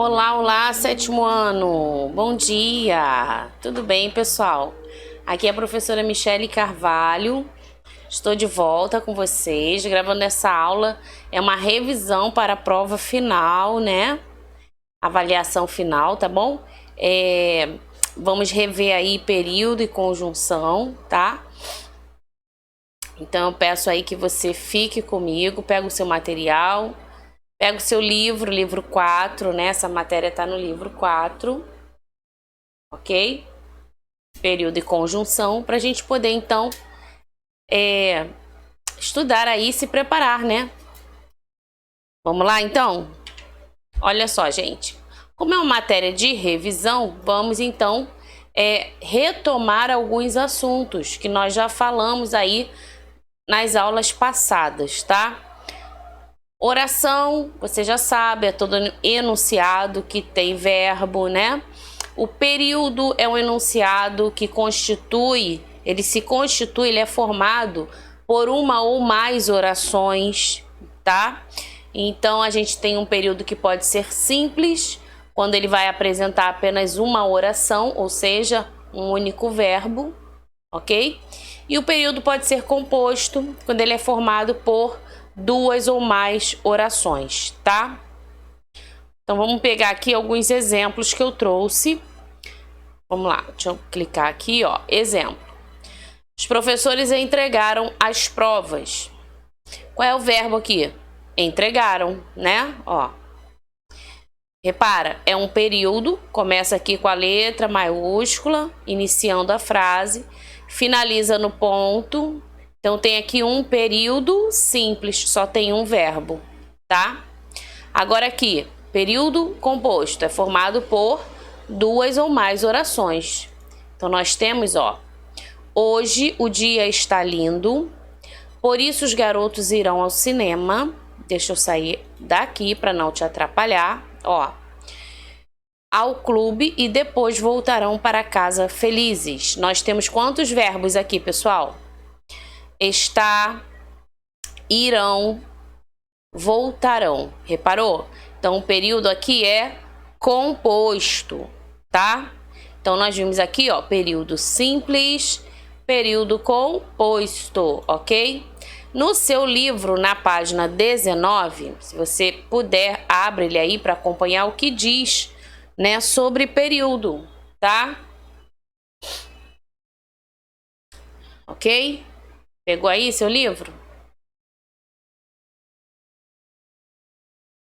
Olá, olá, sétimo ano. Bom dia. Tudo bem, pessoal? Aqui é a professora Michele Carvalho. Estou de volta com vocês, gravando essa aula. É uma revisão para a prova final, né? Avaliação final, tá bom? Vamos rever aí período e conjunção, tá? Então eu peço aí que você fique comigo, pega o seu material, pega o seu livro, livro 4, né? Essa matéria tá no livro 4, ok? Período e conjunção, pra gente poder então estudar aí e se preparar, né? Vamos lá então? Olha só, gente. Como é uma matéria de revisão, vamos então retomar alguns assuntos que nós já falamos aí nas aulas passadas, tá? Oração, você já sabe, é todo enunciado que tem verbo, né? O período é um enunciado que ele é formado por uma ou mais orações, tá? Então a gente tem um período que pode ser simples, quando ele vai apresentar apenas uma oração, ou seja, um único verbo, ok? E o período pode ser composto, quando ele é formado por duas ou mais orações, tá? Então vamos pegar aqui alguns exemplos que eu trouxe. Vamos lá, deixa eu clicar aqui, ó. Exemplo. Os professores entregaram as provas. Qual é o verbo aqui? Entregaram, né? Ó. Repara, é um período, começa aqui com a letra maiúscula, iniciando a frase, finaliza no ponto. Então tem aqui um período simples, só tem um verbo, tá? Agora aqui, período composto, é formado por duas ou mais orações. Então nós temos, ó, hoje o dia está lindo, por isso os garotos irão ao cinema. Deixa eu sair daqui para não te atrapalhar, ó. Ao clube e depois voltarão para casa felizes. Nós temos quantos verbos aqui, pessoal? Está, irão, voltarão. Reparou? Então o período aqui é composto, tá? Então nós vimos aqui, ó, período simples, período composto, ok? No seu livro, na página 19, se você puder, abre ele aí para acompanhar o que diz, né, sobre período, tá? Ok? Pegou aí seu livro?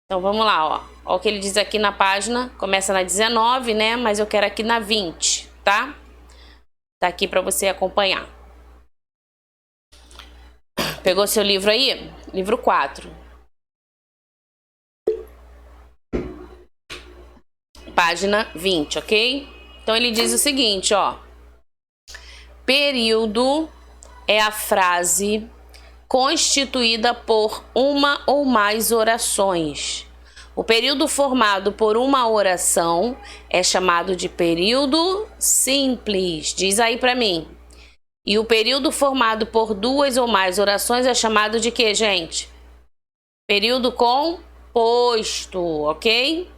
Então vamos lá, ó. Ó o que ele diz aqui na página, começa na 19, né? Mas eu quero aqui na 20, tá? Tá aqui para você acompanhar. Pegou seu livro aí? Livro 4. Página 20, ok? Então ele diz o seguinte, ó. Período é a frase constituída por uma ou mais orações. O período formado por uma oração é chamado de período simples. Diz aí para mim. E o período formado por duas ou mais orações é chamado de quê, gente? Período composto, ok?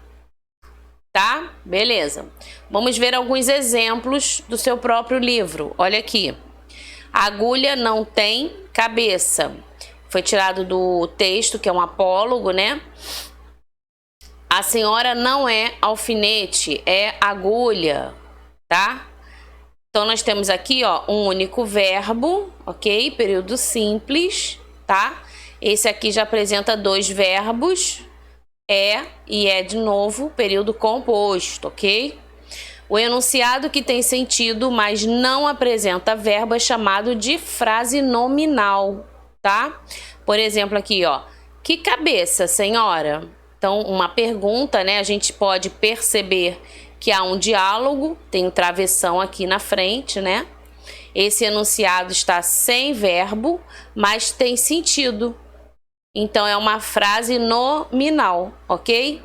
Tá? Beleza. Vamos ver alguns exemplos do seu próprio livro. Olha aqui. A agulha não tem cabeça. Foi tirado do texto, que é um apólogo, né? A senhora não é alfinete, é agulha, tá? Então nós temos aqui, ó, um único verbo, ok? Período simples, tá? Esse aqui já apresenta dois verbos, e é de novo período composto, ok? O enunciado que tem sentido, mas não apresenta verbo, é chamado de frase nominal, tá? Por exemplo, aqui, ó, que cabeça, senhora? Então, uma pergunta, né? A gente pode perceber que há um diálogo, tem um travessão aqui na frente, né? Esse enunciado está sem verbo, mas tem sentido. Então, é uma frase nominal, ok?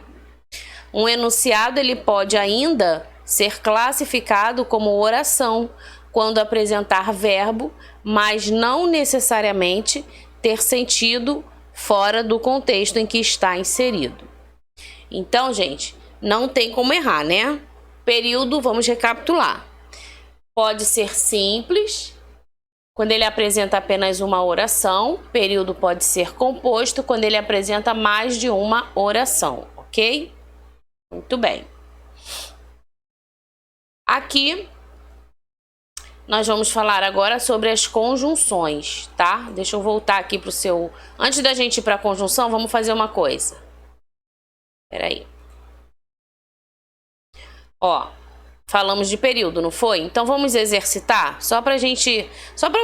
Um enunciado, ele pode ainda ser classificado como oração, quando apresentar verbo, mas não necessariamente ter sentido fora do contexto em que está inserido. Então, gente, não tem como errar, né? Período, vamos recapitular. Pode ser simples, quando ele apresenta apenas uma oração. Período pode ser composto, quando ele apresenta mais de uma oração, ok? Muito bem. Aqui, nós vamos falar agora sobre as conjunções, tá? Deixa eu voltar aqui pro seu... Antes da gente ir para a conjunção, vamos fazer uma coisa. Peraí. Ó, falamos de período, não foi? Então vamos exercitar, só pra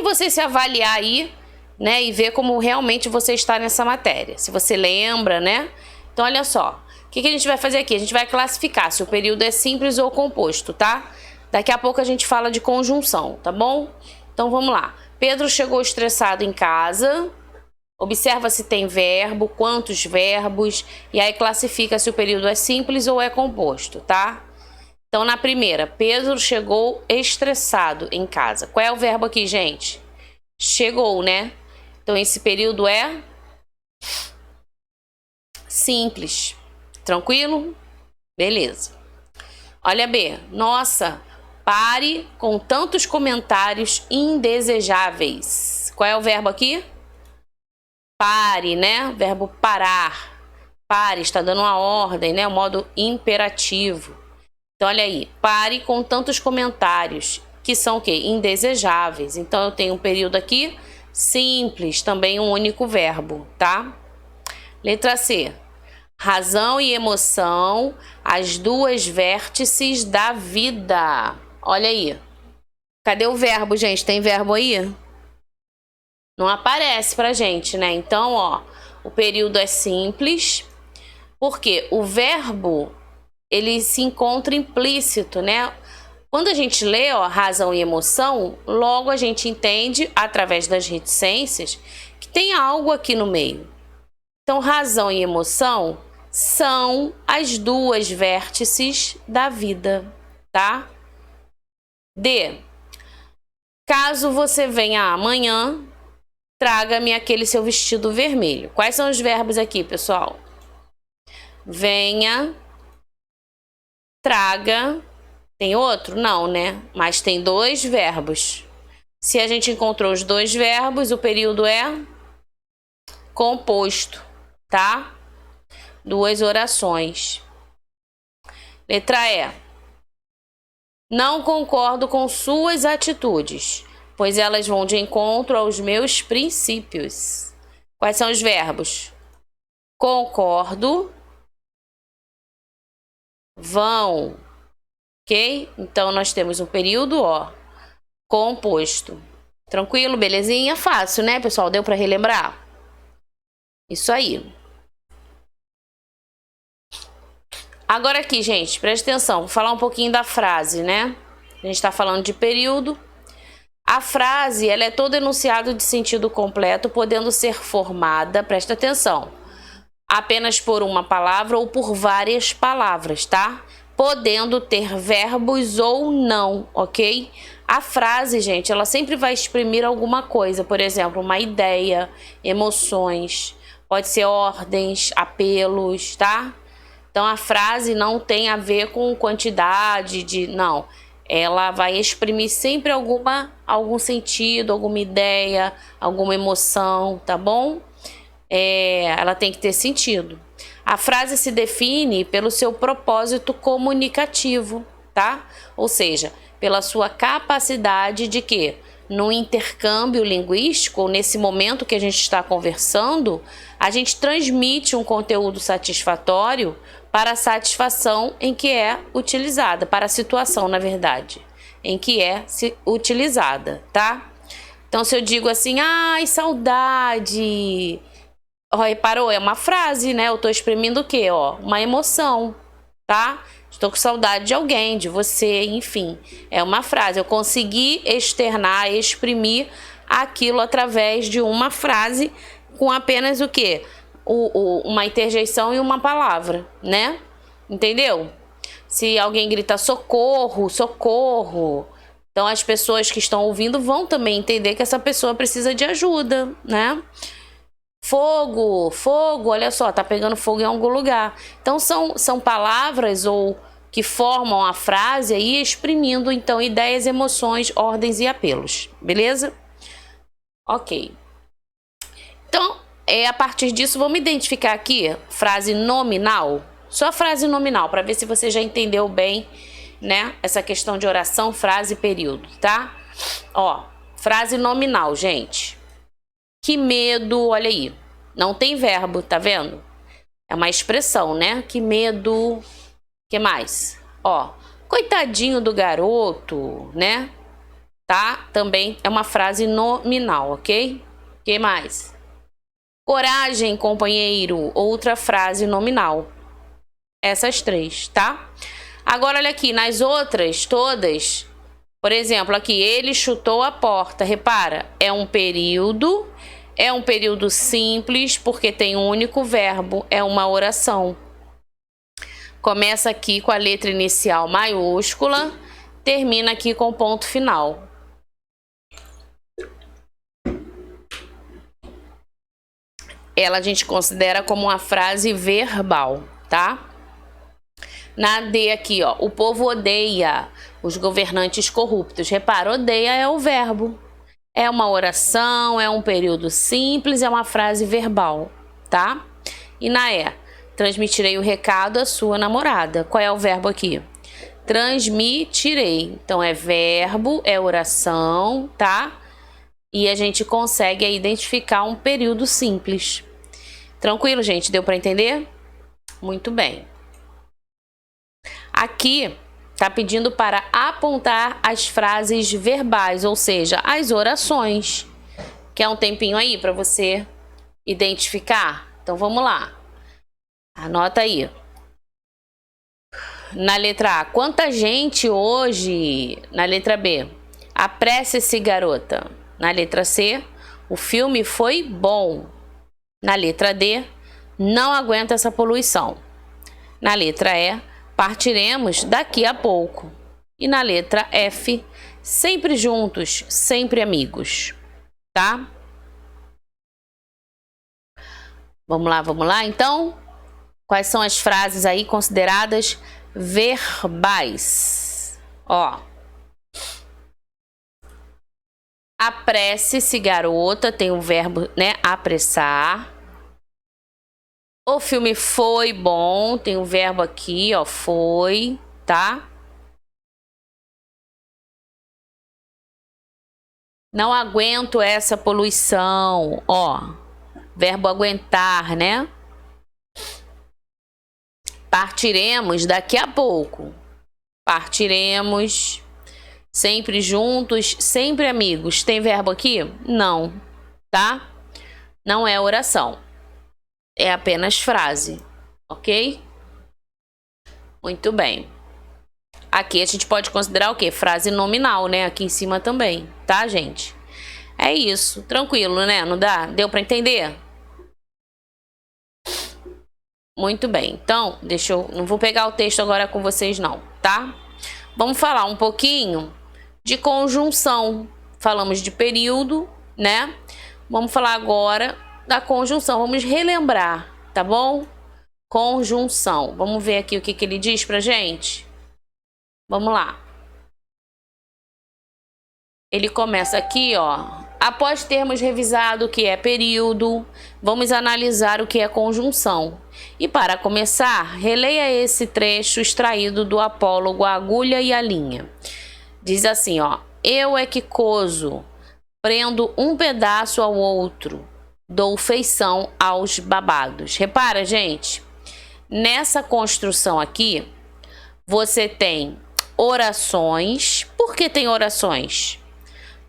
você se avaliar aí, né, e ver como realmente você está nessa matéria. Se você lembra, né? Então olha só, o que a gente vai fazer aqui? A gente vai classificar se o período é simples ou composto, tá? Daqui a pouco a gente fala de conjunção, tá bom? Então vamos lá. Pedro chegou estressado em casa. Observa se tem verbo, quantos verbos, e aí classifica se o período é simples ou é composto, tá? Então, na primeira, Pedro chegou estressado em casa. Qual é o verbo aqui, gente? Chegou, né? Então, esse período é simples. Tranquilo? Beleza. Olha B. Nossa, pare com tantos comentários indesejáveis. Qual é o verbo aqui? Pare, né? Verbo parar. Pare, está dando uma ordem, né? O modo imperativo. Então, olha aí, pare com tantos comentários, que são o quê? Indesejáveis. Então, eu tenho um período aqui simples, também um único verbo, tá? Letra C. Razão e emoção, as duas vértices da vida. Olha aí. Cadê o verbo, gente? Tem verbo aí? Não aparece pra gente, né? Então, ó, o período é simples, porque o verbo... ele se encontra implícito, né? Quando a gente lê, ó, razão e emoção, logo a gente entende, através das reticências, que tem algo aqui no meio. Então, razão e emoção são as duas vértices da vida, tá? D. Caso você venha amanhã, traga-me aquele seu vestido vermelho. Quais são os verbos aqui, pessoal? Venha... traga, tem outro? Não, né? Mas tem dois verbos. Se a gente encontrou os dois verbos, o período é composto, tá? Duas orações. Letra E. Não concordo com suas atitudes, pois elas vão de encontro aos meus princípios. Quais são os verbos? Concordo, vão, ok? Então, nós temos um período, ó, composto. Tranquilo? Belezinha? Fácil, né, pessoal? Deu para relembrar? Isso aí. Agora aqui, gente, presta atenção. Vou falar um pouquinho da frase, né? A gente está falando de período. A frase, ela é todo enunciado de sentido completo, podendo ser formada, presta atenção, apenas por uma palavra ou por várias palavras, tá? Podendo ter verbos ou não, ok? A frase, gente, ela sempre vai exprimir alguma coisa, por exemplo, uma ideia, emoções, pode ser ordens, apelos, tá? Então, a frase não tem a ver com quantidade de... não, ela vai exprimir sempre algum sentido, alguma ideia, alguma emoção, tá bom? Ela tem que ter sentido. A frase se define pelo seu propósito comunicativo, tá? Ou seja, pela sua capacidade de que, no intercâmbio linguístico, ou nesse momento que a gente está conversando, a gente transmite um conteúdo satisfatório para a satisfação em que é utilizada, para a situação, na verdade, em que é utilizada, tá? Então, se eu digo assim, ai, saudade... Ó, reparou? É uma frase, né? Eu tô exprimindo o quê? Ó, uma emoção, tá? Estou com saudade de alguém, de você, enfim. É uma frase. Eu consegui externar, exprimir aquilo através de uma frase com apenas o quê? Uma interjeição e uma palavra, né? Entendeu? Se alguém grita socorro, socorro, então as pessoas que estão ouvindo vão também entender que essa pessoa precisa de ajuda, né? Fogo, fogo, olha só, tá pegando fogo em algum lugar. Então são palavras ou que formam a frase aí, exprimindo então ideias, emoções, ordens e apelos, beleza? Ok. Então, a partir disso, vamos identificar aqui frase nominal. Só frase nominal, para ver se você já entendeu bem, né? Essa questão de oração, frase e período, tá? Ó, frase nominal, gente. Que medo, olha aí. Não tem verbo, tá vendo? É uma expressão, né? Que medo. Que mais? Ó, coitadinho do garoto, né? Tá? Também é uma frase nominal, ok? Que mais? Coragem, companheiro, outra frase nominal. Essas três, tá? Agora, olha aqui, nas outras todas, por exemplo, aqui, ele chutou a porta. Repara, é um período simples, porque tem um único verbo, é uma oração. Começa aqui com a letra inicial maiúscula, termina aqui com o ponto final. Ela a gente considera como uma frase verbal, tá? Na D aqui, ó, o povo odeia os governantes corruptos. Repara, odeia é o verbo. É uma oração, é um período simples, é uma frase verbal, tá? E na E, transmitirei o recado à sua namorada. Qual é o verbo aqui? Transmitirei. Então é verbo, é oração, tá? E a gente consegue aí identificar um período simples. Tranquilo, gente? Deu para entender? Muito bem. Aqui tá pedindo para apontar as frases verbais, ou seja, as orações. Quer um tempinho aí para você identificar? Então vamos lá. Anota aí. Na letra A, quanta gente hoje? Na letra B, apresse-se, garota. Na letra C, o filme foi bom. Na letra D, não aguenta essa poluição. Na letra E, partiremos daqui a pouco. E na letra F, sempre juntos, sempre amigos. Tá? Vamos lá, então? Quais são as frases aí consideradas verbais? Ó. Apresse-se, garota, tem o verbo, né, apressar. O filme foi bom, tem o verbo aqui, ó, foi, tá? Não aguento essa poluição, ó, verbo aguentar, né? Partiremos daqui a pouco. Partiremos, sempre juntos, sempre amigos. Tem verbo aqui? Não, tá? Não é oração. É apenas frase, ok? Muito bem. Aqui a gente pode considerar o quê? Frase nominal, né? Aqui em cima também, tá, gente? É isso. Tranquilo, né? Não dá? Deu para entender? Muito bem. Então, não vou pegar o texto agora com vocês não, tá? Vamos falar um pouquinho de conjunção. Falamos de período, né? Vamos falar agora da conjunção. Vamos relembrar, tá bom? Conjunção. Vamos ver aqui o que ele diz pra gente? Vamos lá. Ele começa aqui, ó. Após termos revisado o que é período, vamos analisar o que é conjunção. E para começar, releia esse trecho extraído do apólogo A Agulha e a Linha. Diz assim, ó. Eu é que coso, prendo um pedaço ao outro, dou feição aos babados. Repara, gente, nessa construção aqui, você tem orações. Por que tem orações?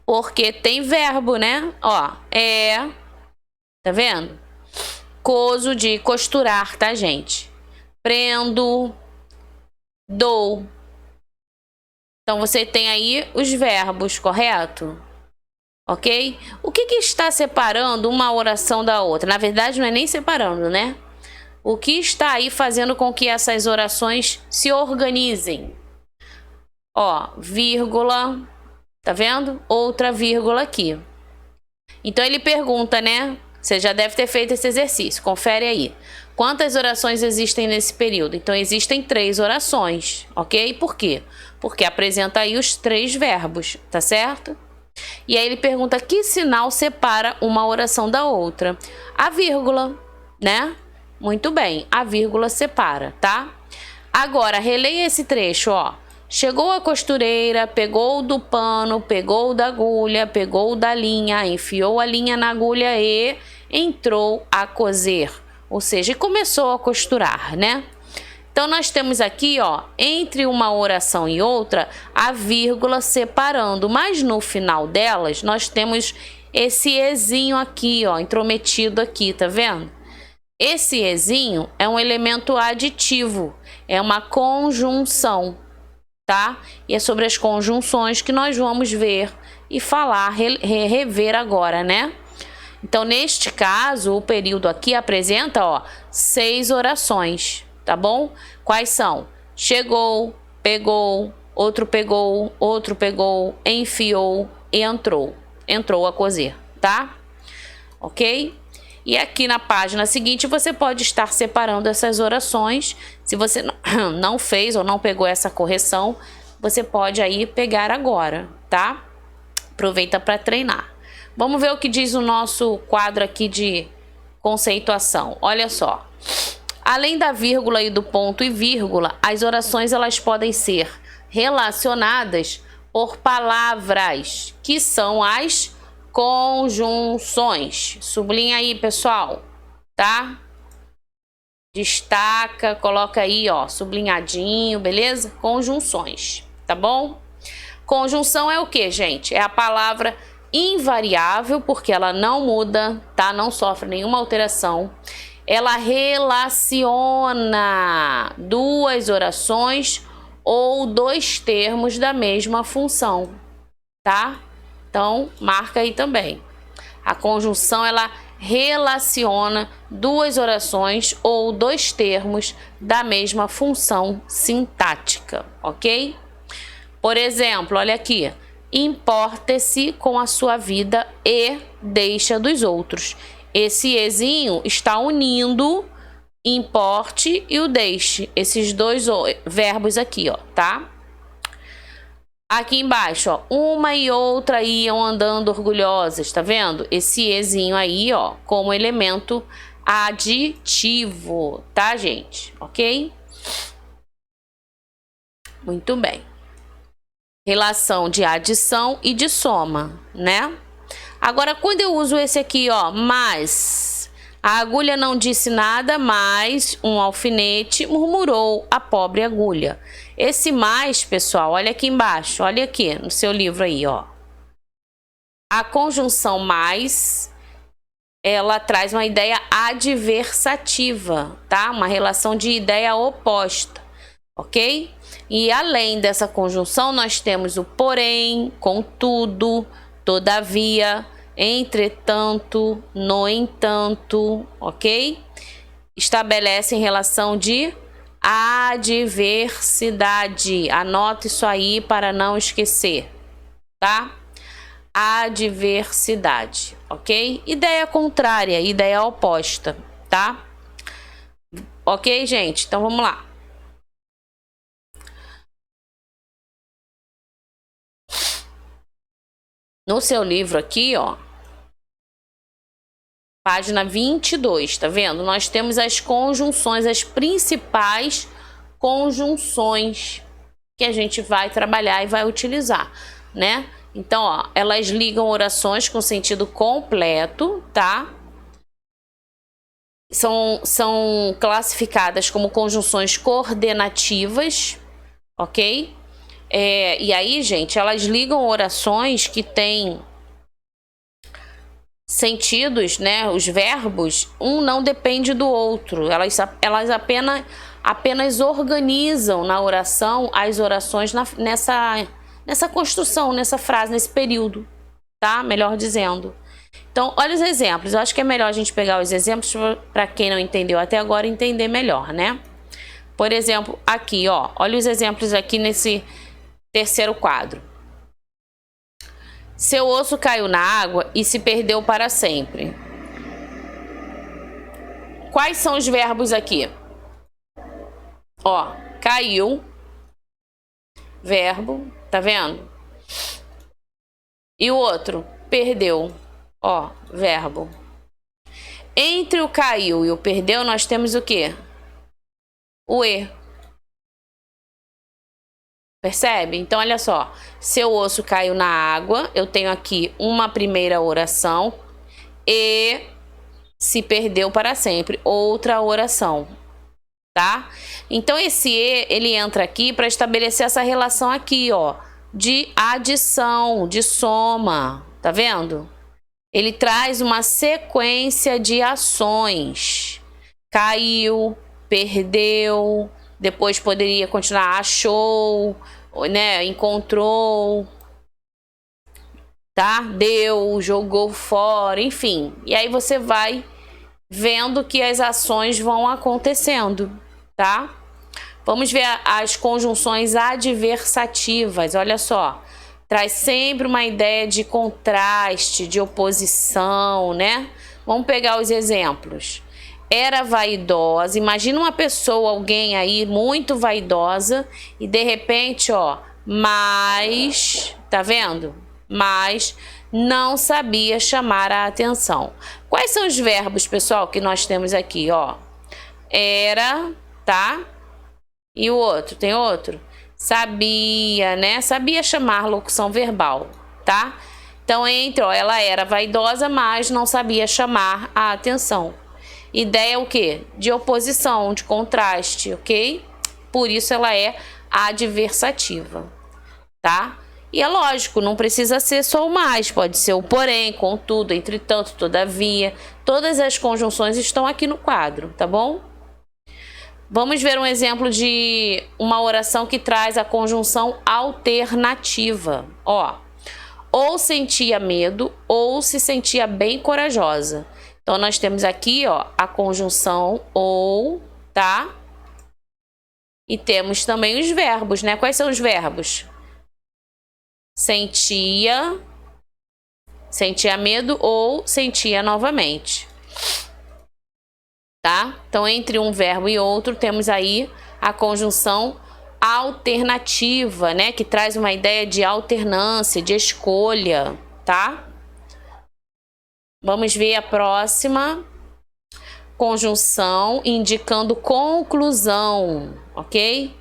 Porque tem verbo, né? Ó, tá vendo? Coso de costurar, tá, gente? Prendo, dou. Então, você tem aí os verbos, correto? Ok? O que está separando uma oração da outra? Na verdade, não é nem separando, né? O que está aí fazendo com que essas orações se organizem? Ó, vírgula, tá vendo? Outra vírgula aqui. Então ele pergunta, né? Você já deve ter feito esse exercício. Confere aí. Quantas orações existem nesse período? Então, existem 3 orações, ok? Por quê? Porque apresenta aí os 3 verbos, tá certo? E aí ele pergunta que sinal separa uma oração da outra. A vírgula, né? Muito bem, a vírgula separa, tá? Agora, releia esse trecho, ó. Chegou a costureira, pegou do pano, pegou da agulha, pegou da linha, enfiou a linha na agulha e entrou a coser. Ou seja, começou a costurar, né? Então, nós temos aqui, ó, entre uma oração e outra, a vírgula separando. Mas no final delas, nós temos esse ezinho aqui, ó, intrometido aqui, tá vendo? Esse ezinho é um elemento aditivo, é uma conjunção, tá? E é sobre as conjunções que nós vamos ver e falar, rever agora, né? Então, neste caso, o período aqui apresenta, ó, 6 orações, tá bom? Quais são? Chegou, pegou, outro pegou, enfiou e entrou a coser, tá? Ok? E aqui na página seguinte você pode estar separando essas orações. Se você não fez ou não pegou essa correção, você pode aí pegar agora, tá? Aproveita para treinar. Vamos ver o que diz o nosso quadro aqui de conceituação. Olha só. Além da vírgula e do ponto e vírgula, as orações elas podem ser relacionadas por palavras, que são as conjunções. Sublinha aí, pessoal, tá? Destaca, coloca aí, ó, sublinhadinho, beleza? Conjunções, tá bom? Conjunção é o que, gente? É a palavra invariável, porque ela não muda, tá? Não sofre nenhuma alteração. Ela relaciona 2 orações ou 2 termos da mesma função, tá? Então, marca aí também. A conjunção, ela relaciona 2 orações ou 2 termos da mesma função sintática, ok? Por exemplo, olha aqui. Importe-se com a sua vida e deixa dos outros. Esse ezinho está unindo importe e o deixe. Esses 2 verbos aqui, ó, tá? Aqui embaixo, ó, uma e outra iam andando orgulhosas, tá vendo? Esse ezinho aí, ó, como elemento aditivo, tá, gente? Ok? Muito bem. Relação de adição e de soma, né? Agora, quando eu uso esse aqui, ó, mas a agulha não disse nada, mas um alfinete murmurou a pobre agulha. Esse mais, pessoal, olha aqui embaixo, olha aqui no seu livro aí, ó. A conjunção mais, ela traz uma ideia adversativa, tá? Uma relação de ideia oposta, ok? E além dessa conjunção, nós temos o porém, contudo, todavia, entretanto, no entanto, ok? Estabelecem relação de adversidade. Anota isso aí para não esquecer, tá? Adversidade, ok? Ideia contrária, ideia oposta, tá? Ok, gente? Então vamos lá. No seu livro aqui, ó, página 22, tá vendo? Nós temos as conjunções, as principais conjunções que a gente vai trabalhar e vai utilizar, né? Então, ó, elas ligam orações com sentido completo, tá? São classificadas como conjunções coordenativas, ok? E aí, gente, elas ligam orações que têm sentidos, né? Os verbos, um não depende do outro. Elas apenas organizam na oração as orações nessa construção, nessa frase, nesse período, tá? Melhor dizendo. Então, olha os exemplos. Eu acho que é melhor a gente pegar os exemplos para quem não entendeu até agora entender melhor, né? Por exemplo, aqui, ó. Olha os exemplos aqui nesse terceiro quadro. Seu osso caiu na água e se perdeu para sempre. Quais são os verbos aqui? Ó, caiu, verbo, tá vendo? E o outro, perdeu, ó, verbo. Entre o caiu e o perdeu, nós temos o quê? O e. Percebe? Então, olha só. Seu osso caiu na água. Eu tenho aqui uma primeira oração. E se perdeu para sempre. Outra oração. Tá? Então, esse e, ele entra aqui para estabelecer essa relação aqui, ó. De adição, de soma. Tá vendo? Ele traz uma sequência de ações. Caiu, perdeu, depois poderia continuar, achou, né, encontrou, tá? Deu, jogou fora, enfim. E aí você vai vendo que as ações vão acontecendo, tá? Vamos ver as conjunções adversativas, olha só. Traz sempre uma ideia de contraste, de oposição, né? Vamos pegar os exemplos. Era vaidosa. Imagina uma pessoa, alguém aí muito vaidosa e de repente, ó, mas, tá vendo? Mas não sabia chamar a atenção. Quais são os verbos, pessoal, que nós temos aqui, ó? Era, tá? E o outro, tem outro? Sabia, né? Sabia chamar, locução verbal, tá? Então, entre, ó, ela era vaidosa, mas não sabia chamar a atenção. Ideia é o quê? De oposição, de contraste, ok? Por isso ela é adversativa, tá? E é lógico, não precisa ser só o mais, pode ser o porém, contudo, entretanto, todavia. Todas as conjunções estão aqui no quadro, tá bom? Vamos ver um exemplo de uma oração que traz a conjunção alternativa. Ó, ou sentia medo ou se sentia bem corajosa. Então, nós temos aqui, ó, a conjunção ou, tá? E temos também os verbos, né? Quais são os verbos? Sentia, sentia medo ou sentia novamente. Tá? Então, entre um verbo e outro, temos aí a conjunção alternativa, né? Que traz uma ideia de alternância, de escolha, tá? Vamos ver a próxima conjunção indicando conclusão, ok?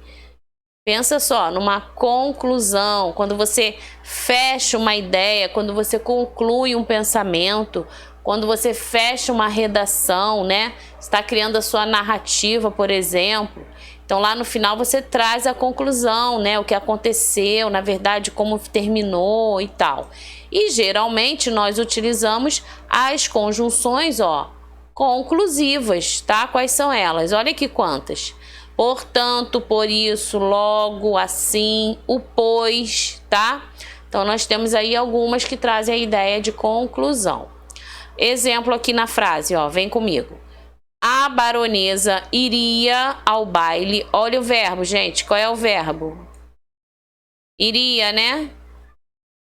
Pensa só, numa conclusão, quando você fecha uma ideia, quando você conclui um pensamento, quando você fecha uma redação, né? Está criando a sua narrativa, por exemplo. Então, lá no final você traz a conclusão, né? O que aconteceu, na verdade, como terminou e tal. E geralmente nós utilizamos as conjunções, ó, conclusivas, tá? Quais são elas? Olha aqui quantas. Portanto, por isso, logo, assim, o pois, tá? Então, nós temos aí algumas que trazem a ideia de conclusão. Exemplo aqui na frase, ó, vem comigo. A baronesa iria ao baile. Olha o verbo, gente. Qual é o verbo? Iria, né?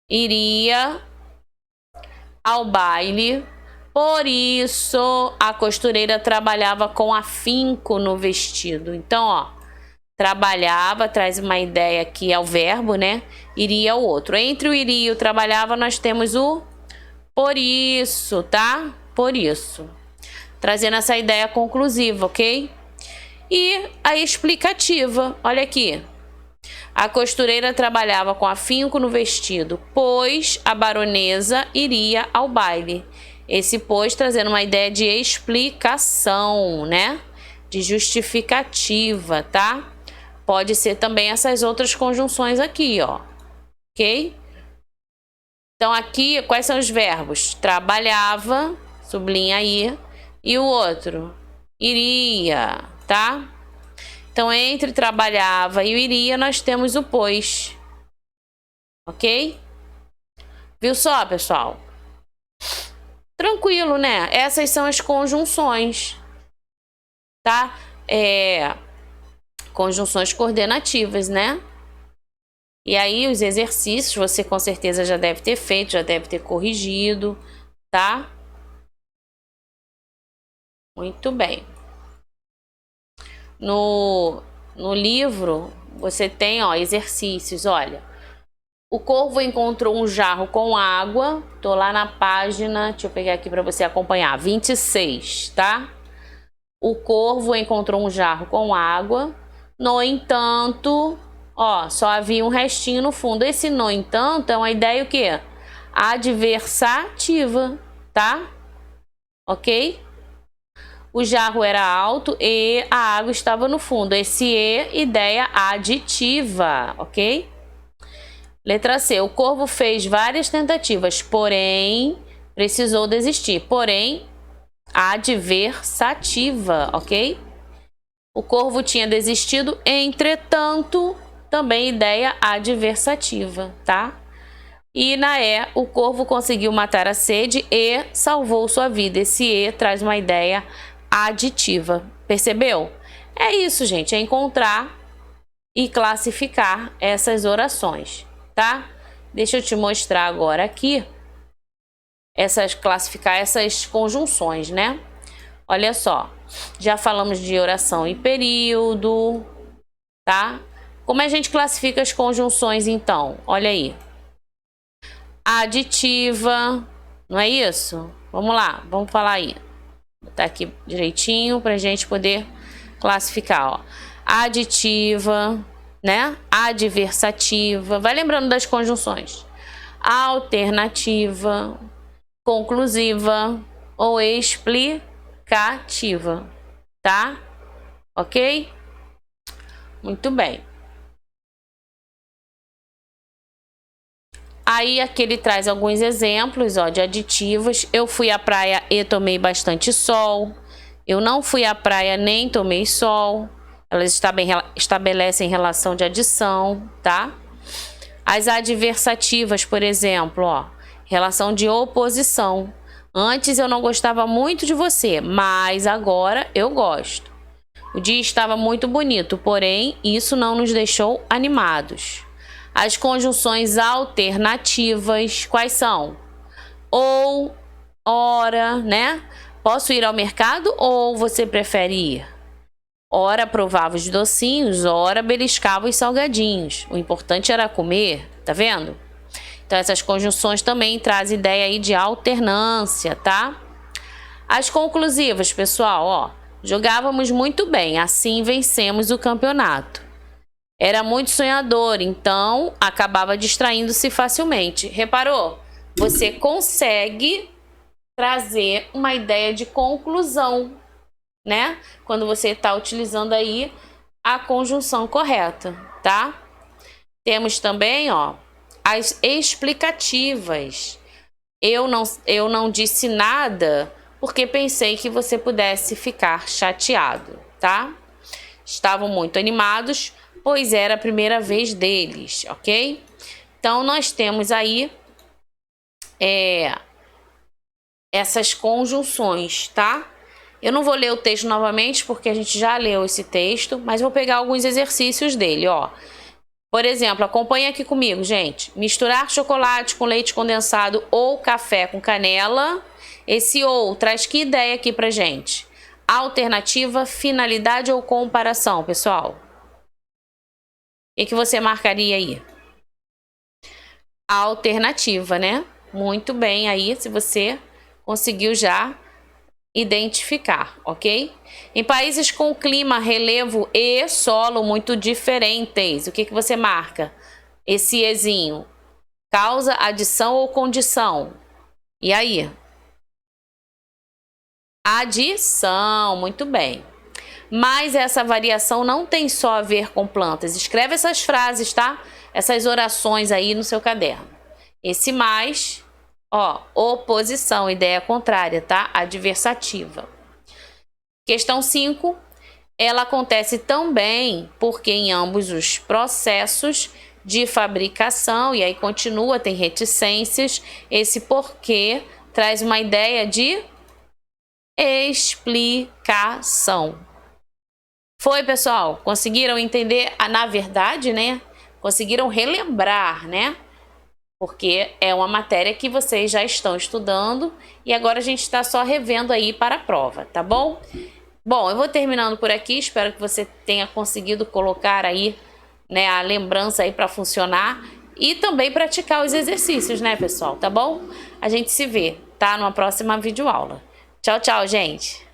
Iria ao baile. Por isso, a costureira trabalhava com afinco no vestido. Então, ó, trabalhava, traz uma ideia que é o verbo, né? Iria ao outro. Entre o iria e o trabalhava, nós temos o por isso, tá? Por isso. Trazendo essa ideia conclusiva, ok? E a explicativa, olha aqui. A costureira trabalhava com afinco no vestido, pois a baronesa iria ao baile. Esse pois trazendo uma ideia de explicação, né? De justificativa, tá? Pode ser também essas outras conjunções aqui, ó. Ok? Então, aqui, quais são os verbos? Trabalhava, sublinha aí. E o outro? Iria, tá? Então, entre trabalhava e o iria, nós temos o pois. Ok? Viu só, pessoal? Tranquilo, né? Essas são as conjunções, tá? Conjunções coordenativas, né? E aí, os exercícios, você com certeza já deve ter feito, já deve ter corrigido, tá? Muito bem. no livro, você tem, ó, exercícios, olha. O corvo encontrou um jarro com água. Tô lá na página, deixa eu pegar aqui para você acompanhar, 26, tá? O corvo encontrou um jarro com água. No entanto, ó, só havia um restinho no fundo. Esse no entanto é uma ideia o quê? Adversativa, tá? Ok? O jarro era alto e a água estava no fundo. Esse e, ideia aditiva, ok? Letra C. O corvo fez várias tentativas, porém precisou desistir. Porém, adversativa, ok? O corvo tinha desistido, entretanto, também ideia adversativa, tá? E na E, o corvo conseguiu matar a sede e salvou sua vida. Esse E traz uma ideia aditiva. Percebeu? É isso, gente. É encontrar e classificar essas orações, tá? Deixa eu te mostrar agora aqui classificar essas conjunções, né? Olha só. Já falamos de oração e período, tá? Como a gente classifica as conjunções, então? Olha aí. Aditiva, não é isso? Vamos lá, vamos falar aí. Vou botar aqui direitinho para a gente poder classificar, ó. Aditiva, né? Adversativa. Vai lembrando das conjunções. Alternativa, conclusiva ou explicativa, tá? Ok? Muito bem. Aí aqui ele traz alguns exemplos, ó, de aditivos. Eu fui à praia e tomei bastante sol. Eu não fui à praia nem tomei sol. Elas estabelecem relação de adição, tá? As adversativas, por exemplo, ó, relação de oposição. Antes eu não gostava muito de você, mas agora eu gosto. O dia estava muito bonito, porém isso não nos deixou animados. As conjunções alternativas, quais são? Ou, ora, né? Posso ir ao mercado ou você prefere ir? Ora provava os docinhos, ora beliscava os salgadinhos. O importante era comer, tá vendo? Então essas conjunções também trazem ideia aí de alternância, tá? As conclusivas, pessoal, ó. Jogávamos muito bem, assim vencemos o campeonato. Era muito sonhador, então acabava distraindo-se facilmente. Reparou? Você consegue trazer uma ideia de conclusão, né? Quando você está utilizando aí a conjunção correta, tá? Temos também, ó, as explicativas. Eu não disse nada porque pensei que você pudesse ficar chateado, tá? Estavam muito animados, pois era a primeira vez deles, ok? Então, nós temos aí essas conjunções, tá? Eu não vou ler o texto novamente, porque a gente já leu esse texto, mas vou pegar alguns exercícios dele, ó. Por exemplo, acompanhe aqui comigo, gente. Misturar chocolate com leite condensado ou café com canela. Esse ou traz que ideia aqui pra gente? Alternativa, finalidade ou comparação, pessoal? O que você marcaria aí? Alternativa, né? Muito bem aí, se você conseguiu já identificar, ok? Em países com clima, relevo e solo muito diferentes, o que você marca? Esse ezinho. Causa, adição ou condição? E aí? Adição, muito bem. Mas essa variação não tem só a ver com plantas. Escreve essas frases, tá? Essas orações aí no seu caderno. Esse mais, ó, oposição, ideia contrária, tá? Adversativa. Questão 5. Ela acontece também porque em ambos os processos de fabricação, e aí continua, tem reticências, esse porquê traz uma ideia de explicação. Foi, pessoal? Conseguiram entender na verdade, né? Conseguiram relembrar, né? Porque é uma matéria que vocês já estão estudando e agora a gente está só revendo aí para a prova, tá bom? Bom, eu vou terminando por aqui, espero que você tenha conseguido colocar aí, né, a lembrança aí para funcionar e também praticar os exercícios, né, pessoal, tá bom? A gente se vê, tá? Numa próxima videoaula. Tchau, tchau, gente!